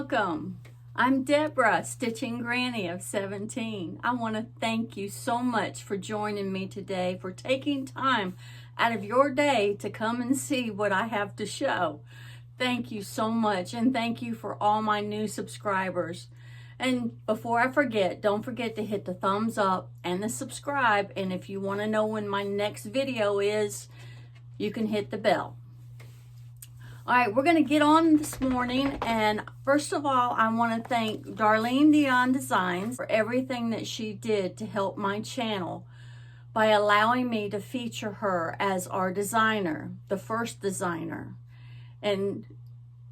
welcome. I'm Deborah, Stitching Granny of 17. I want to thank you so much for joining me today, for taking time out of your day to come and see what I have to show. Thank you so much, and thank you for all my new subscribers. And before I forget, don't forget to hit the thumbs up and the subscribe, and if you want to know when my next video is, you can hit the bell. All right, we're going to get on this morning, and first of all, I want to thank Darlene Dion Designs for everything that she did to help my channel by allowing me to feature her as our designer, the first designer. And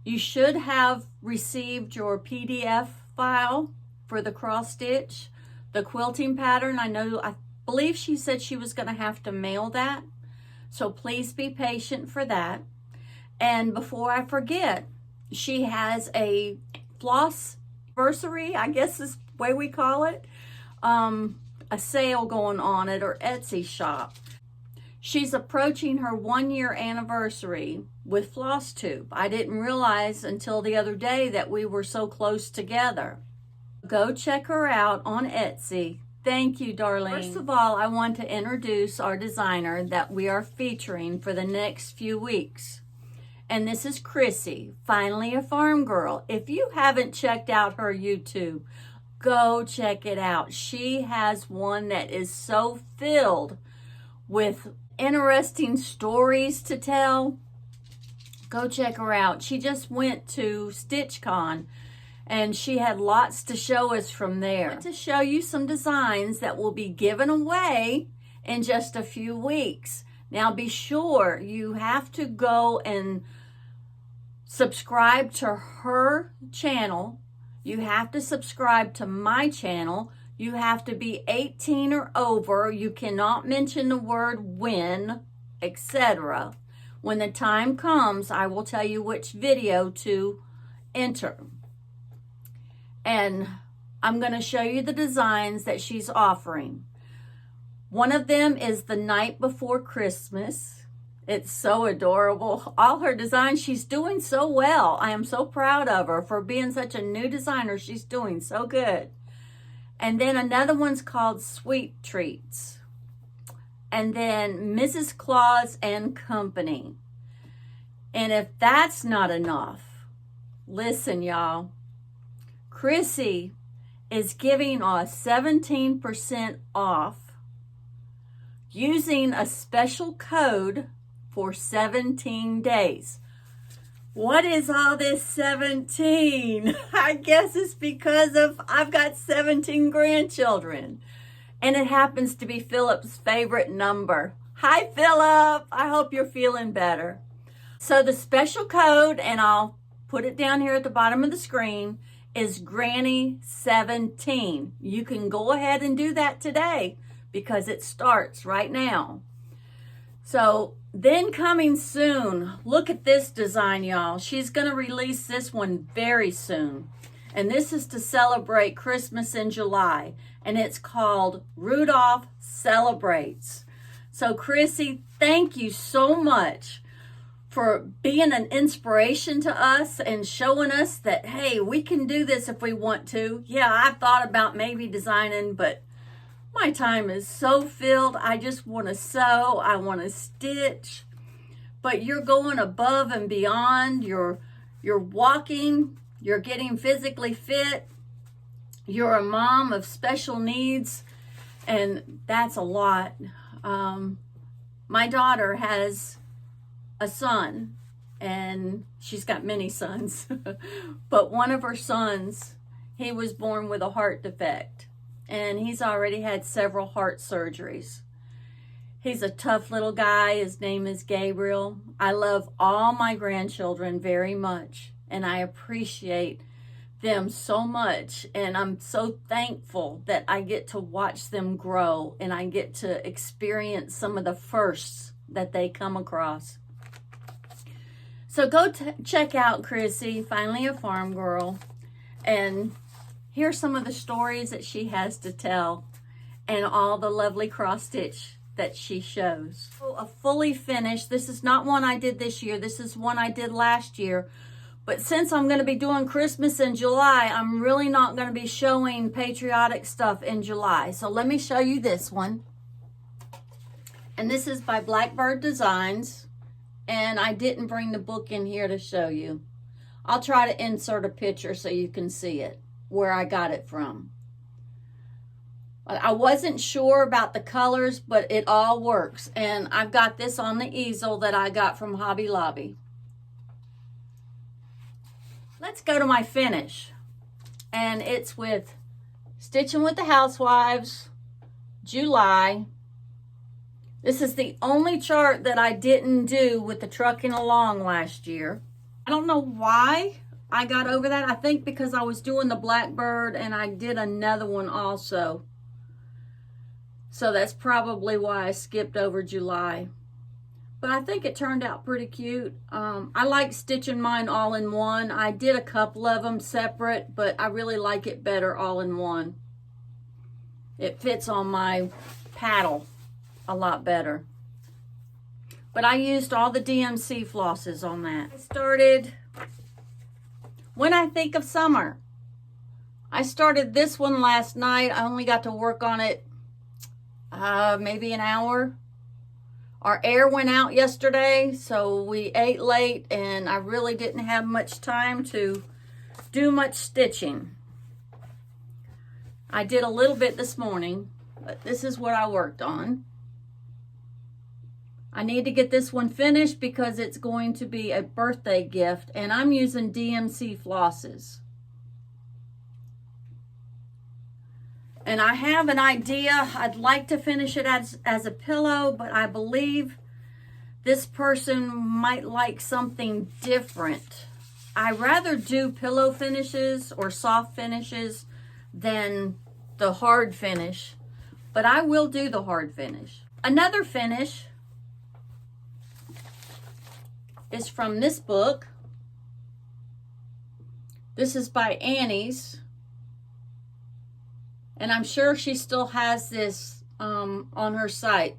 you should have received your PDF file for the cross stitch, the quilting pattern. I believe she said she was going to have to mail that, so please be patient for that. And before I forget, she has a floss anniversary, I guess is the way we call it, a sale going on at her Etsy shop. She's approaching her 1-year anniversary with Floss Tube. I didn't realize until the other day that we were so close together. Go check her out on Etsy. Thank you, Darlene. First of all, I want to introduce our designer that we are featuring for the next few weeks. And this is Chrissy, Finally a Farm Girl. If you haven't checked out her YouTube, go check it out. She has one that is so filled with interesting stories to tell. Go check her out. She just went to StitchCon and she had lots to show us from there. I want to show you some designs that will be given away in just a few weeks. Now be sure you have to go and subscribe to her channel. You have to subscribe to my channel. You have to be 18 or over. You cannot mention the word win, etc. When the time comes, I will tell you which video to enter. And I'm going to show you the designs that she's offering. One of them is the night before Christmas. It's so adorable. All her designs, she's doing so well. I am so proud of her for being such a new designer. She's doing so good. And then another one's called Sweet Treats. And then Mrs. Claus and Company. And if that's not enough, listen, y'all. Chrissy is giving us 17% off using a special code for 17 days. What is all this 17? I guess it's because I've got 17 grandchildren. And it happens to be Philip's favorite number. Hi, Philip. I hope you're feeling better. So the special code, and I'll put it down here at the bottom of the screen, is Granny 17. You can go ahead and do that today because it starts right now. So then coming soon, look at this design, y'all. She's going to release this one very soon. And this is to celebrate Christmas in July. And it's called Rudolph Celebrates. So Chrissy, thank you so much for being an inspiration to us and showing us that, hey, we can do this if we want to. Yeah, I've thought about maybe designing, but my time is so filled. I just want to sew. I want to stitch. But you're going above and beyond. You're walking. You're getting physically fit. You're a mom of special needs. And that's a lot. My daughter has a son. And she's got many sons. But one of her sons, he was born with a heart defect. And he's already had several heart surgeries. He's a tough little guy. His name is Gabriel. I love all my grandchildren very much, and I appreciate them so much. And I'm so thankful that I get to watch them grow, and I get to experience some of the firsts that they come across. So go check out Chrissy, Finally a Farm Girl, and here's some of the stories that she has to tell and all the lovely cross stitch that she shows. So a fully finished, this is not one I did this year, this is one I did last year, But since I'm going to be doing Christmas in July, I'm really not going to be showing patriotic stuff in July. So let me show you this one. And this is by Blackbird Designs. And I didn't bring the book in here to show you. I'll try to insert a picture so you can see it, where I got it from. I wasn't sure about the colors, but it all works. And I've got this on the easel that I got from Hobby Lobby. Let's go to my finish. And it's with Stitching with the Housewives, July. This is the only chart that I didn't do with the Trucking Along last year. I don't know why I got over that. I think because I was doing the Blackbird and I did another one also. So that's probably why I skipped over July. But I think it turned out pretty cute. I like stitching mine all in one. I did a couple of them separate, but I really like it better all in one. It fits on my paddle a lot better. But I used all the DMC flosses on that. I started When I Think of Summer. I started this one last night. I only got to work on it maybe an hour. Our air went out yesterday, so we ate late, and I really didn't have much time to do much stitching. I did a little bit this morning, but this is what I worked on. I need to get this one finished because it's going to be a birthday gift, and I'm using DMC flosses. And I have an idea. I'd like to finish it as a pillow, but I believe this person might like something different. I rather do pillow finishes or soft finishes than the hard finish, but I will do the hard finish. Another finish is from this book. This is by Annie's. And I'm sure she still has this on her site.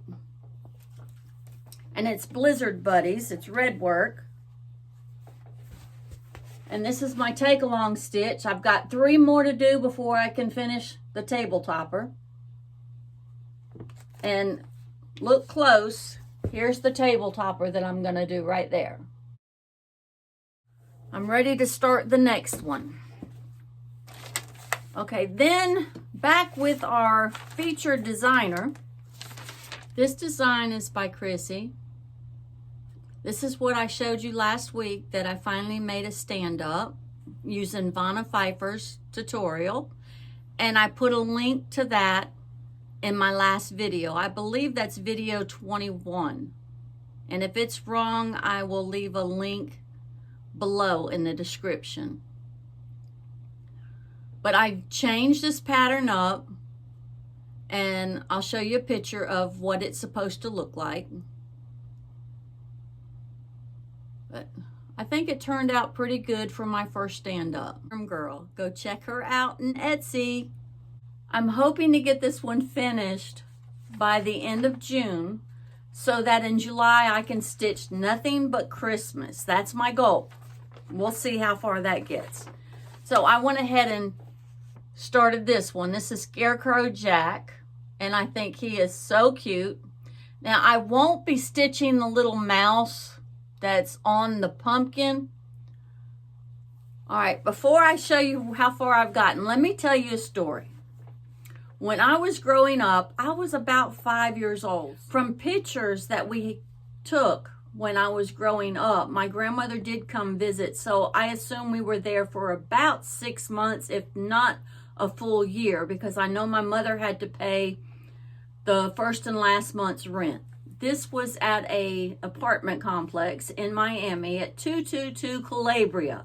And it's Blizzard Buddies. It's red work. And this is my take along stitch. I've got 3 more to do before I can finish the table topper. And look close. Here's the table topper that I'm going to do right there. I'm ready to start the next one. Okay, then back with our featured designer. This design is by Chrissy. This is what I showed you last week that I finally made a stand-up using Vanna Pfeiffer's tutorial. And I put a link to that in my last video. I believe that's video 21. And if it's wrong, I will leave a link below in the description. But I changed this pattern up, and I'll show you a picture of what it's supposed to look like. But I think it turned out pretty good for my first stand-up. Girl, go check her out in Etsy. I'm hoping to get this one finished by the end of June so that in July I can stitch nothing but Christmas. That's my goal. We'll see how far that gets. So I went ahead and started this one. This is Scarecrow Jack, and I think he is so cute. Now, I won't be stitching the little mouse that's on the pumpkin. All right, before I show you how far I've gotten, let me tell you a story. When I was growing up, I was about 5 years old. From pictures that we took when I was growing up, my grandmother did come visit, so I assume we were there for about 6 months, if not a full year, because I know my mother had to pay the first and last month's rent. This was at a apartment complex in Miami at 222 Calabria.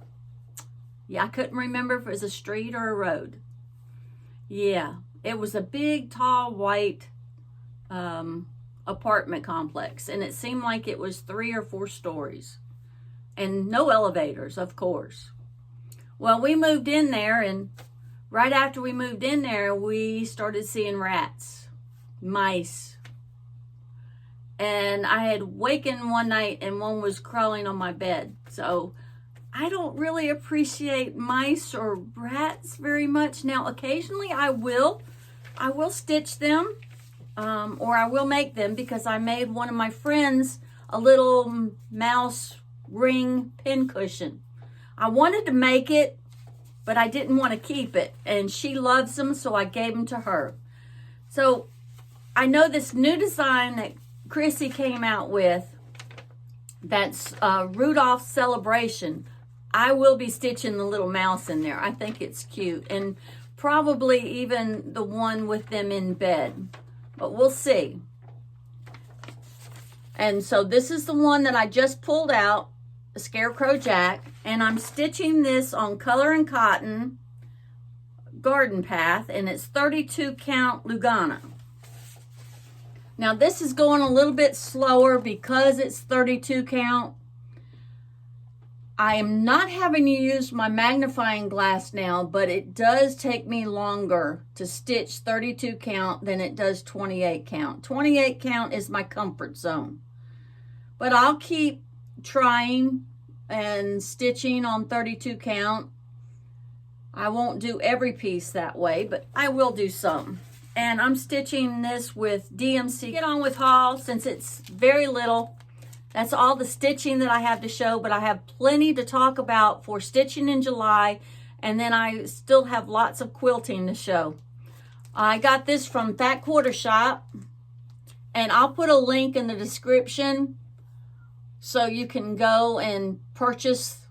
Yeah, I couldn't remember if it was a street or a road. Yeah, it was a big, tall, white apartment complex, and it seemed like it was 3 or 4 stories and no elevators, of course. Well, we moved in there, and right after we moved in there, we started seeing rats, mice. And I had wakened one night and one was crawling on my bed. So I don't really appreciate mice or rats very much. Now, occasionally I will stitch them, or I will make them, because I made one of my friends a little mouse ring pin cushion. I wanted to make it, but I didn't want to keep it, and she loves them, so I gave them to her. So I know this new design that Chrissy came out with, that's Rudolph's Celebration. I will be stitching the little mouse in there. I think it's cute, and probably even the one with them in bed, but we'll see. And so this is the one that I just pulled out, the Scarecrow Jack, and I'm stitching this on Color and Cotton Garden Path, and it's 32 count Lugana. Now this is going a little bit slower because it's 32 count. I am not having to use my magnifying glass now, but it does take me longer to stitch 32 count than it does 28 count. 28 count is my comfort zone. But I'll keep trying and stitching on 32 count. I won't do every piece that way, but I will do some. And I'm stitching this with DMC Get On With Haul, since it's very little. That's all the stitching that I have to show, but I have plenty to talk about for stitching in July, and then I still have lots of quilting to show. I got this from Fat Quarter Shop, and I'll put a link in the description so you can go and purchase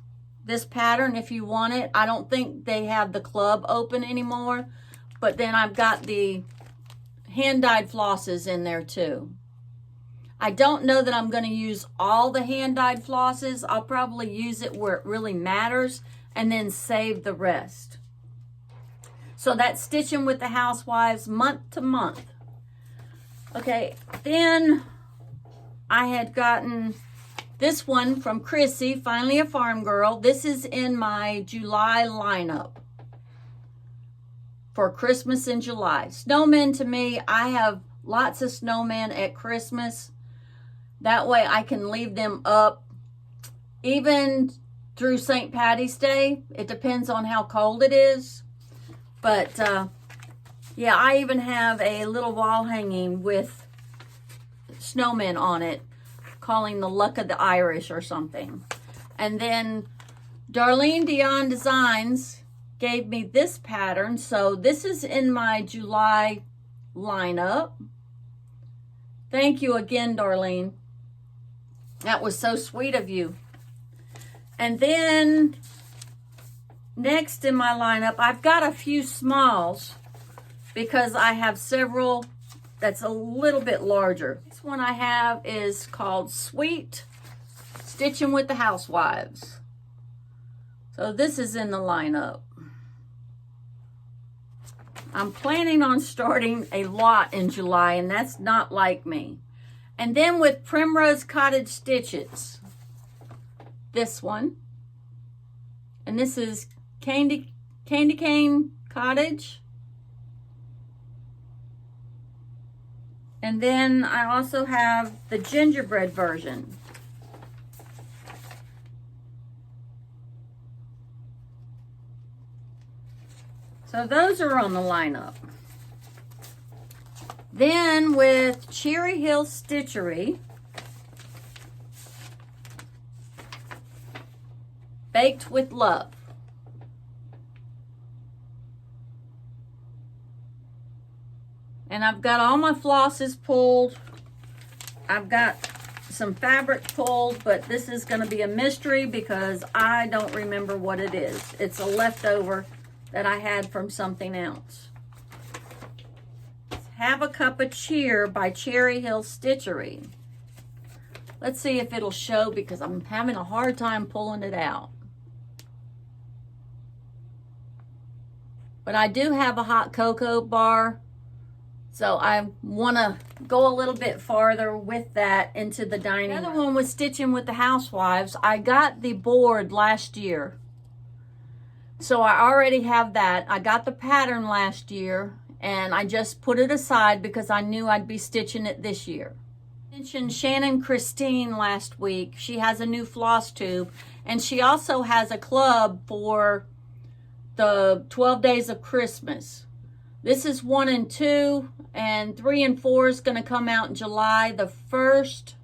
this pattern if you want it. I don't think they have the club open anymore, but then I've got the hand-dyed flosses in there too. I don't know that I'm going to use all the hand-dyed flosses. I'll probably use it where it really matters and then save the rest. So that's Stitching with the Housewives month to month. Okay, then I had gotten this one from Chrissy, Finally a Farm Girl. This is in my July lineup for Christmas in July. Snowmen, to me, I have lots of snowmen at Christmas. That way I can leave them up even through St. Patty's Day. It depends on how cold it is. But yeah, I even have a little wall hanging with snowmen on it, calling the Luck of the Irish or something. And then Darlene Dion Designs gave me this pattern. So this is in my July lineup. Thank you again, Darlene. That was so sweet of you. And then next in my lineup, I've got a few smalls because I have several that's a little bit larger. This one I have is called Sweet Stitching with the Housewives. So this is in the lineup. I'm planning on starting a lot in July, and that's not like me. And then with Primrose Cottage Stitches, this one. And this is Candy Cane Cottage. And then I also have the gingerbread version. So those are on the lineup. Then with Cherry Hill Stitchery, Baked with Love. And I've got all my flosses pulled. I've got some fabric pulled, but this is going to be a mystery because I don't remember what it is. It's a leftover that I had from something else. Have a Cup of Cheer by Cherry Hill Stitchery. Let's see if it'll show because I'm having a hard time pulling it out. But I do have a hot cocoa bar, so I want to go a little bit farther with that into the dining room. The other one was Stitching with the Housewives. I got the board last year, so I already have that. I got the pattern last year, and I just put it aside because I knew I'd be stitching it this year. Mentioned Shannon Christine last week. She has a new floss tube, and she also has a club for the 12 days of Christmas. This is 1 and 2, and 3 and 4 is going to come out in July the 1st.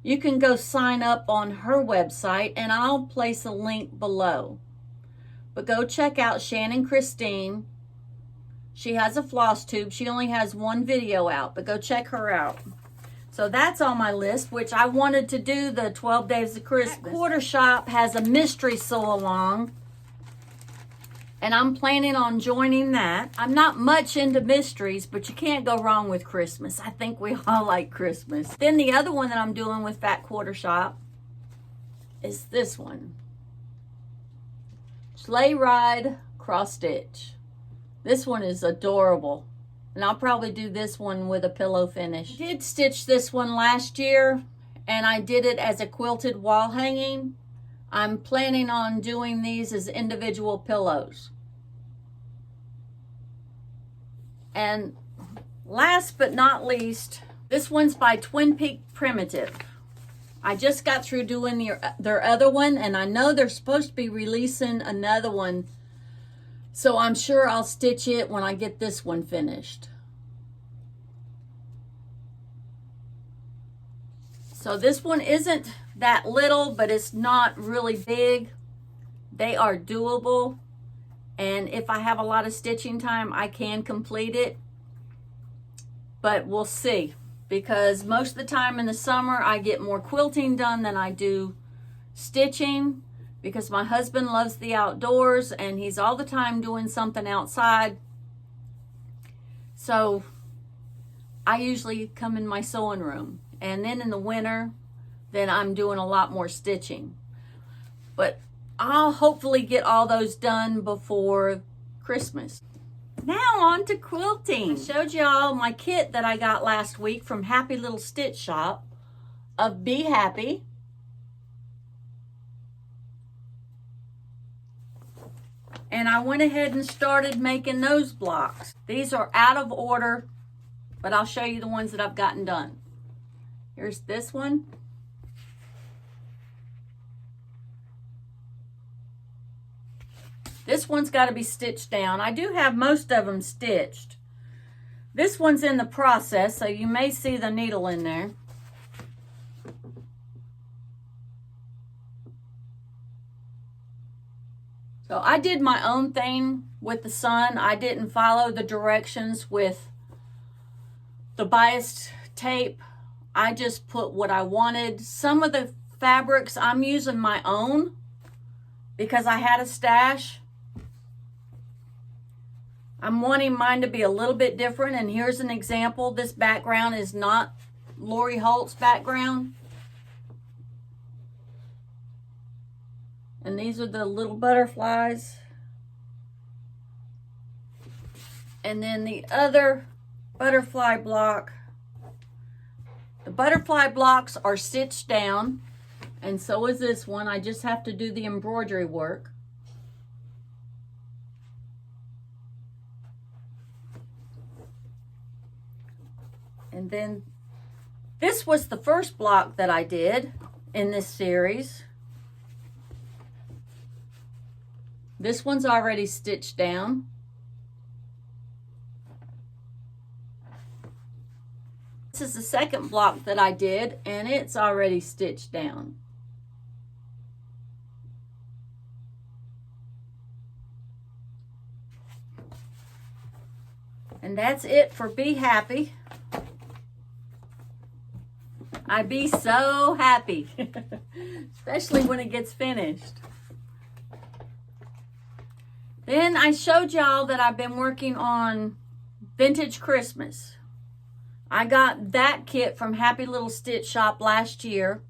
You can go sign up on her website, and I'll place a link below. But go check out Shannon Christine. She has a floss tube. She only has one video out, but go check her out. So that's on my list, which I wanted to do the 12 Days of Christmas. That quarter shop has a mystery sew-along, and I'm planning on joining that. I'm not much into mysteries, but you can't go wrong with Christmas. I think we all like Christmas. Then the other one that I'm doing with Fat Quarter Shop is this one. Sleigh Ride Cross Stitch. This one is adorable. And I'll probably do this one with a pillow finish. I did stitch this one last year, and I did it as a quilted wall hanging. I'm planning on doing these as individual pillows. And last but not least, this one's by Twin Peak Primitive. I just got through doing their other one, and I know they're supposed to be releasing another one, so I'm sure I'll stitch it when I get this one finished. So this one isn't that little, but it's not really big. They are doable, and if I have a lot of stitching time, I can complete it, but we'll see, because most of the time in the summer I get more quilting done than I do stitching, because my husband loves the outdoors and he's all the time doing something outside. So I usually come in my sewing room, and then in the winter, then I'm doing a lot more stitching. But I'll hopefully get all those done before Christmas. Now on to quilting. I showed y'all my kit that I got last week from Happy Little Stitch Shop of Be Happy. And I went ahead and started making those blocks. These are out of order, but I'll show you the ones that I've gotten done. Here's this one. This one's got to be stitched down. I do have most of them stitched. This one's in the process, so you may see the needle in there. So I did my own thing with the sun. I didn't follow the directions with the biased tape. I just put what I wanted. Some of the fabrics I'm using my own because I had a stash. I'm wanting mine to be a little bit different, and here's an example. This background is not Lori Holt's background. And these are the little butterflies. And then the other butterfly block. The butterfly blocks are stitched down, and so is this one. I just have to do the embroidery work. And then this was the first block that I did in this series. This one's already stitched down. This is the second block that I did, and it's already stitched down. And that's it for Be Happy. I be so happy, especially when it gets finished. Then I showed y'all that I've been working on Vintage Christmas. I got that kit from Happy Little Stitch Shop last year,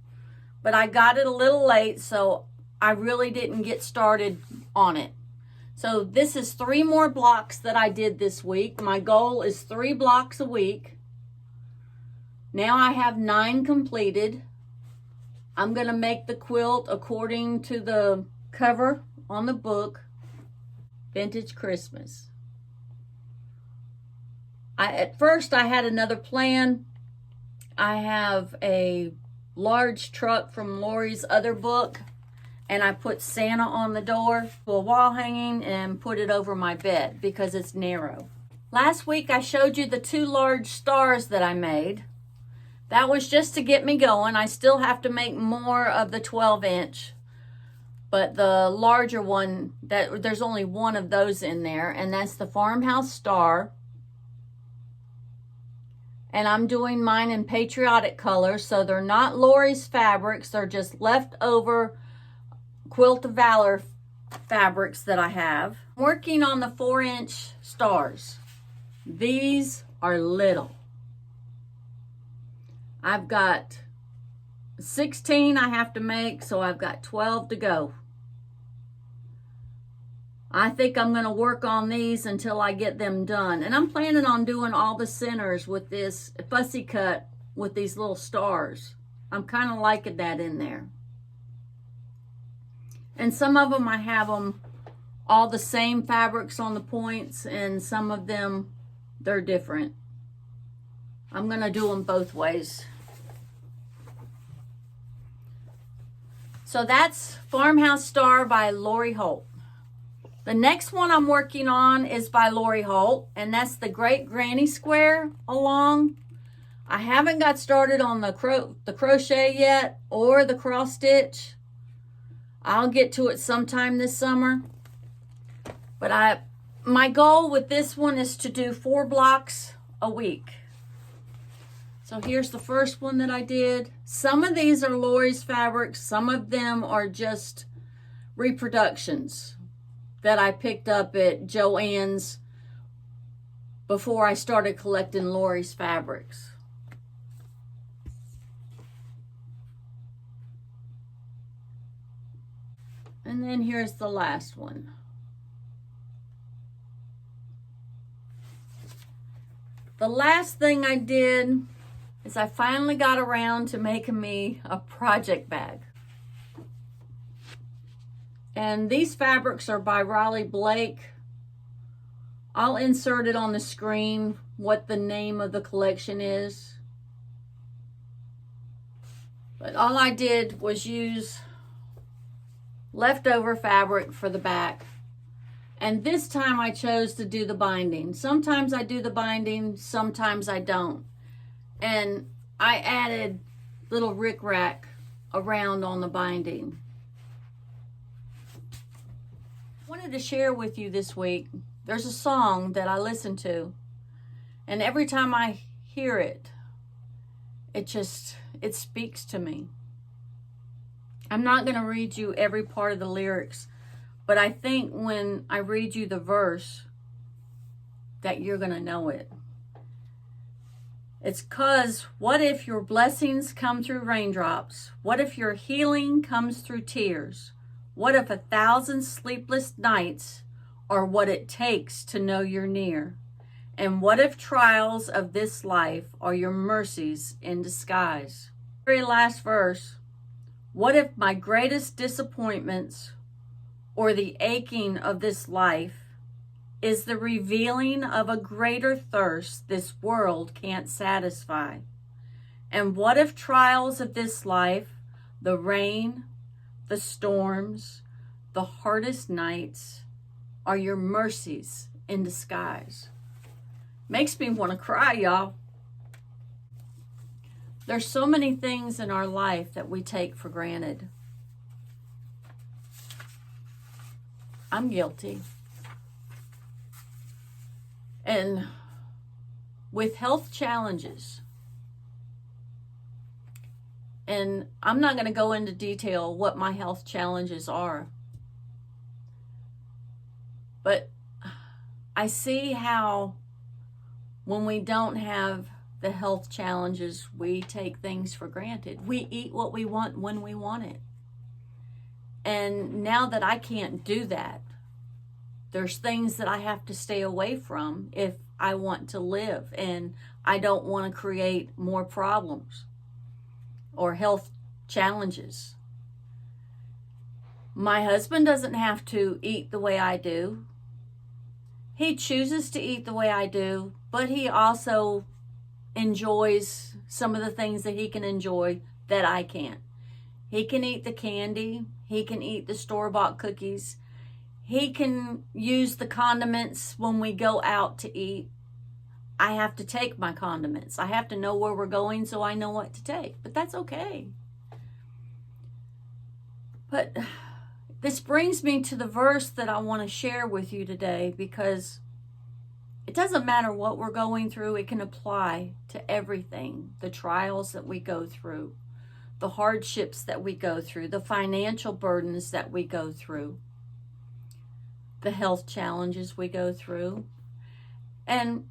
but I got it a little late, so I really didn't get started on it. So this is 3 more blocks that I did this week. My goal is 3 blocks a week. Now I have 9 completed. I'm going to make the quilt according to the cover on the book, Vintage Christmas. At first I had another plan. I have a large truck from Lori's other book, and I put Santa on the door, a wall hanging, and put it over my bed because it's narrow. Last week I showed you the 2 large stars that I made. That was just to get me going. I still have to make more of the 12-inch, but the larger one, there's only one of those in there, and that's the farmhouse star. And I'm doing mine in patriotic colors, so they're not Lori's fabrics. They're just leftover Quilt of Valor fabrics that I have. I'm working on the 4-inch stars. These are little. I've got 16 I have to make, so I've got 12 to go. I think I'm going to work on these until I get them done. And I'm planning on doing all the centers with this fussy cut with these little stars. I'm kind of liking that in there. And some of them I have them all the same fabrics on the points, and some of them they're different. I'm going to do them both ways. So that's Farmhouse Star by Lori Holt. The next one I'm working on is by Lori Holt, and that's the Great Granny Square along. I haven't got started on the crochet yet or the cross stitch. I'll get to it sometime this summer. But my goal with this one is to do 4 blocks a week. So here's the first one that I did. Some of these are Lori's fabrics. Some of them are just reproductions that I picked up at Joann's before I started collecting Lori's fabrics. And then here's the last one. The last thing I did is I finally got around to making me a project bag. And these fabrics are by Raleigh Blake. I'll insert it on the screen what the name of the collection is. But all I did was use leftover fabric for the back. And this time I chose to do the binding. Sometimes I do the binding, sometimes I don't. And I added little rickrack around on the binding. I wanted to share with you this week, there's a song that I listen to, and every time I hear it, it speaks to me. I'm not going to read you every part of the lyrics, but I think when I read you the verse that you're going to know it. It's 'cause what if your blessings come through raindrops? What if your healing comes through tears? What if 1,000 sleepless nights are what it takes to know you're near? And what if trials of this life are your mercies in disguise? Very last verse. What if my greatest disappointments or the aching of this life is the revealing of a greater thirst this world can't satisfy? And what if trials of this life, the rain, the storms, the hardest nights, are your mercies in disguise? Makes me want to cry, y'all. There's so many things in our life that we take for granted. I'm guilty. And with health challenges, and I'm not going to go into detail what my health challenges are, but I see how when we don't have the health challenges, we take things for granted. We eat what we want when we want it. And now that I can't do that, there's things that I have to stay away from if I want to live and I don't want to create more problems or health challenges. My husband doesn't have to eat the way I do. He chooses to eat the way I do, but he also enjoys some of the things that he can enjoy that I can't. He can eat the candy. He can eat the store-bought cookies. He can use the condiments when we go out to eat. I have to take my condiments. I have to know where we're going so I know what to take. But that's okay. But this brings me to the verse that I want to share with you today, because it doesn't matter what we're going through. It can apply to everything. The trials that we go through, the hardships that we go through, the financial burdens that we go through, the health challenges we go through. And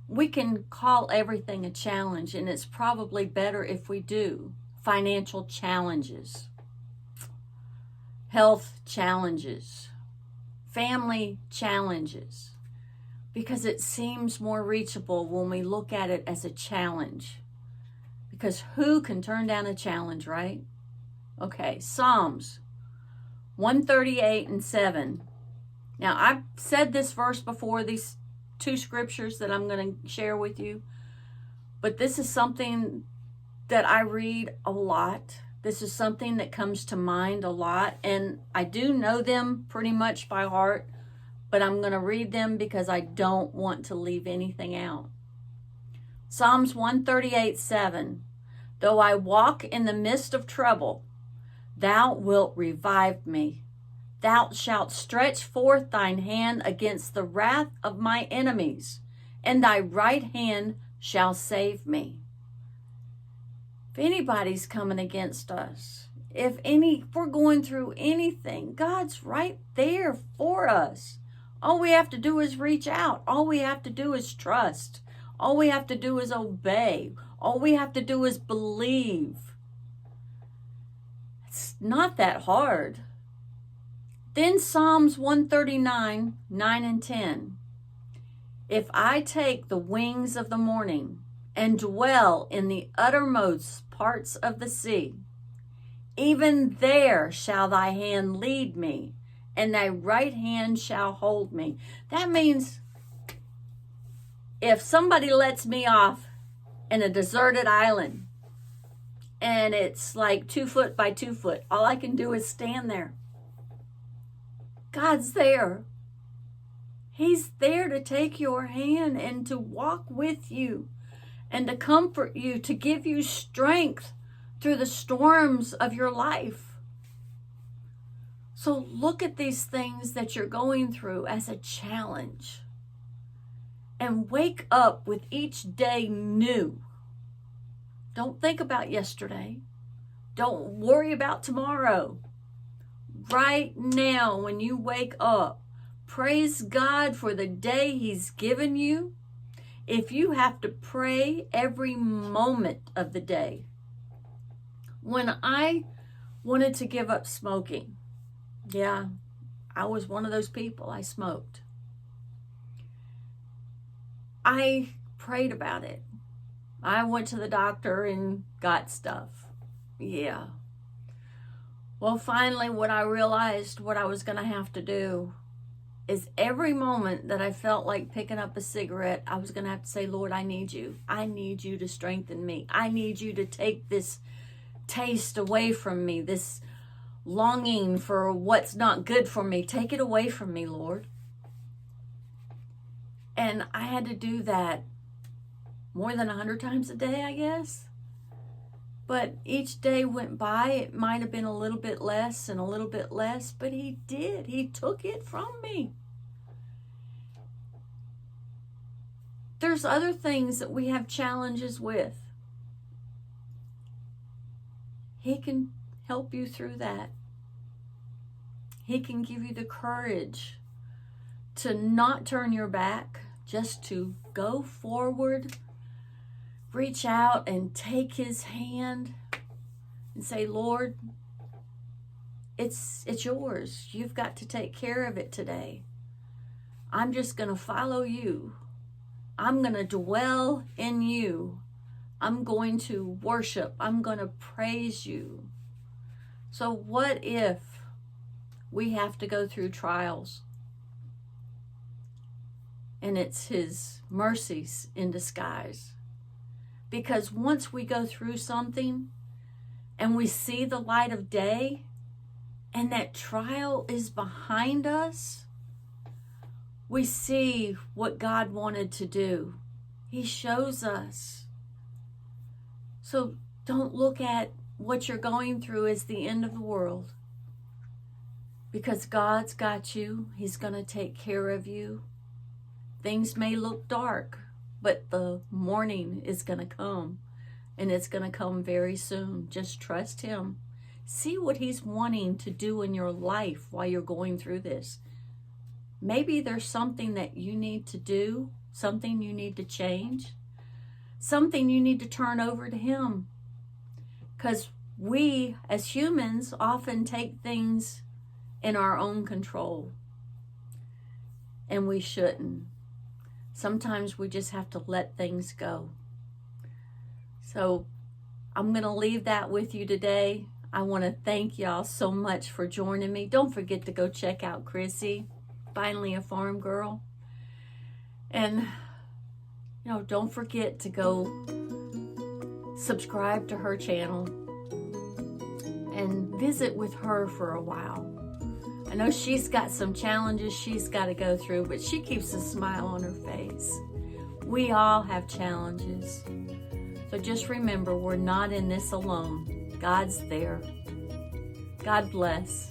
we can call everything a challenge, and it's probably better if we do. Financial challenges, health challenges, family challenges, because it seems more reachable when we look at it as a challenge. Because who can turn down a challenge, right? Okay, Psalms 138 and 7. Now, I've said this verse before, these two scriptures that I'm going to share with you, but this is something that I read a lot. This is something that comes to mind a lot, and I do know them pretty much by heart, but I'm going to read them because I don't want to leave anything out. Psalms 138, 7. Though I walk in the midst of trouble, thou wilt revive me. Thou shalt stretch forth thine hand against the wrath of my enemies, and thy right hand shall save me. If anybody's coming against us, if we're going through anything, God's right there for us. All we have to do is reach out. All we have to do is trust. All we have to do is obey. All we have to do is believe. It's not that hard. Then Psalms 139, 9 and 10. If I take the wings of the morning and dwell in the uttermost parts of the sea, even there shall thy hand lead me, and thy right hand shall hold me. That means if somebody lets me off in a deserted island and it's like 2 foot by 2 foot, all I can do is stand there. God's there. He's there to take your hand and to walk with you and to comfort you, to give you strength through the storms of your life. So look at these things that you're going through as a challenge and wake up with each day new. Don't think about yesterday. Don't worry about tomorrow. Right now, when you wake up, praise God for the day He's given you. If you have to pray every moment of the day. When I wanted to give up smoking, yeah, I was one of those people. I smoked. I prayed about it. I went to the doctor and got stuff. Yeah. Well, finally, what I realized what I was going to have to do is every moment that I felt like picking up a cigarette, I was going to have to say, Lord, I need you. I need you to strengthen me. I need you to take this taste away from me, this longing for what's not good for me. Take it away from me, Lord. And I had to do that more than 100 times a day, I guess. But each day went by, it might have been a little bit less and a little bit less, but He did. He took it from me. There's other things that we have challenges with. He can help you through that. He can give you the courage to not turn your back, just to go forward, reach out and take His hand and say, Lord, it's yours. You've got to take care of it today. I'm just going to follow you. I'm going to dwell in you. I'm going to worship. I'm going to praise you. So what if we have to go through trials? And it's His mercies in disguise. Because once we go through something and we see the light of day and that trial is behind us, we see what God wanted to do. He shows us. So don't look at what you're going through as the end of the world. Because God's got you. He's going to take care of you. Things may look dark, but the morning is going to come. And it's going to come very soon. Just trust Him. See what He's wanting to do in your life while you're going through this. Maybe there's something that you need to do, something you need to change, something you need to turn over to Him. Because we, as humans, often take things in our own control. And we shouldn't. Sometimes we just have to let things go. So I'm going to leave that with you today. I want to thank y'all so much for joining me. Don't forget to go check out Chrissy, Finally a Farm Girl. And, don't forget to go subscribe to her channel and visit with her for a while. I know she's got some challenges she's got to go through, but she keeps a smile on her face. We all have challenges. So just remember, we're not in this alone. God's there. God bless.